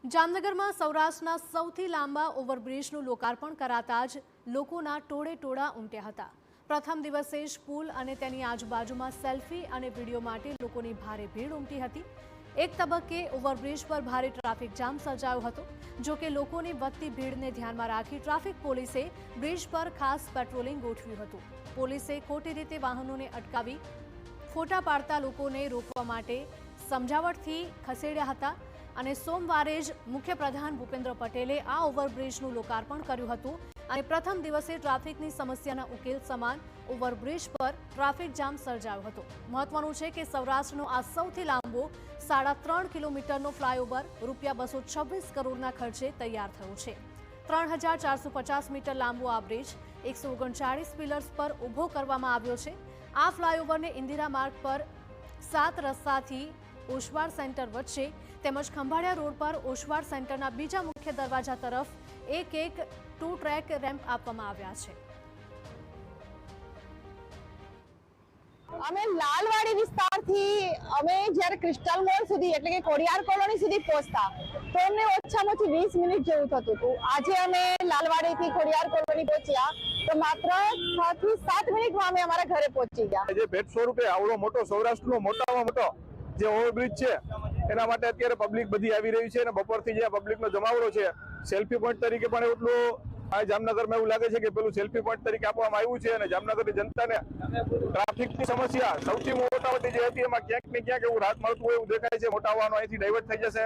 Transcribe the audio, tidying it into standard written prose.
જામનગરમાં સૌરાષ્ટ્રના સૌથી લાંબા ઓવરબ્રિજનું લોકાર્પણ કરાતા જ લોકોના ટોળે ટોળા ઉમટ્યા હતા। પ્રથમ દિવસે જ પુલ અને તેની આજુબાજુમાં સેલ્ફી અને વિડીયો માટે લોકોની ભારે ભીડ ઉમટી હતી। એક તબક્કે ઓવરબ્રિજ પર ભારે ટ્રાફિક જામ સર્જાયો હતો। જો કે લોકોની વધતી ભીડને ધ્યાનમાં રાખી ટ્રાફિક પોલીસે બ્રિજ પર ખાસ પેટ્રોલિંગ ગોઠવ્યું હતું। પોલીસે ખોટી રીતે વાહનોને અટકાવી ફોટા પાડતા લોકોને રોકવા માટે સમજાવટથી ખસેડ્યા હતા અને સોમવારે જ મુખ્યપ્રધાન ભૂપેન્દ્ર પટેલે આ ઓવરબ્રિજનું લોકાર્પણ કર્યું હતું અને પ્રથમ દિવસે ટ્રાફિકની સમસ્યાના ઉકેલ સમાન ઓવરબ્રિજ પર ટ્રાફિક જામ સર્જાયો હતો। મહત્વનું છે કે સૌરાષ્ટ્રનો આ સૌથી લાંબો 3.5 કિલોમીટરનો ફ્લાયઓવર ₹226 કરોડના ખર્ચે તૈયાર થયો છે। 3450 મીટર લાંબો આ બ્રિજ 139 પિલર્સ પર ઊભો કરવામાં આવ્યો છે। આ ફ્લાયઓવરને ઇન્દિરા માર્ગ પર 7 રસ્તાથી ઓશવાડ સેન્ટર વચ્ચે તેમજ ખંભાળિયા રોડ પર ઓશવાડ સેન્ટરના બીજા મુખ્ય દરવાજા તરફ એક 2 ટ્રેક રેમ્પ આપવામાં આવ્યા છે। અમે લાલવાડી વિસ્તારથી અમે જ્યારે ક્રિસ્ટલ મોલ સુધી એટલે કે કોડિયાર કોલોની સુધી પહોંચતા તો અમને ઓછામાં ઓછી 20 મિનિટ જેવું થતું હતું। આજે અમે લાલવાડીથી કોડિયાર કોલોની પહોંચ્યા તો માત્ર 6 થી 7 મિનિટમાં અમે અમારા ઘરે પહોંચી ગયા। જે ભેટ સ્વરૂપે આવડો મોટો સૌરાષ્ટ્રનો મોટામાં મોટો જે ઓવરબ્રિજ છે એના માટે અત્યારે પબ્લિક બધી આવી રહી છે અને બપોરથી જે પબ્લિકનો જમાવડો છે સેલ્ફી પોઈન્ટ તરીકે પણ એટલું આ જામનગરમાં એવું લાગે છે કે પેલું સેલ્ફી પોઈન્ટ તરીકે આપવામાં આવ્યું છે અને જામનગરની જનતાને ટ્રાફિકની સમસ્યા સૌથી મોટામાં જે હતી એમાં ક્યાંક ને ક્યાંક એવું રાહત મળતું હોય એવું દેખાય છે। મોટા વાહનો અહીંથી ડાયવર્ટ થઈ જશે।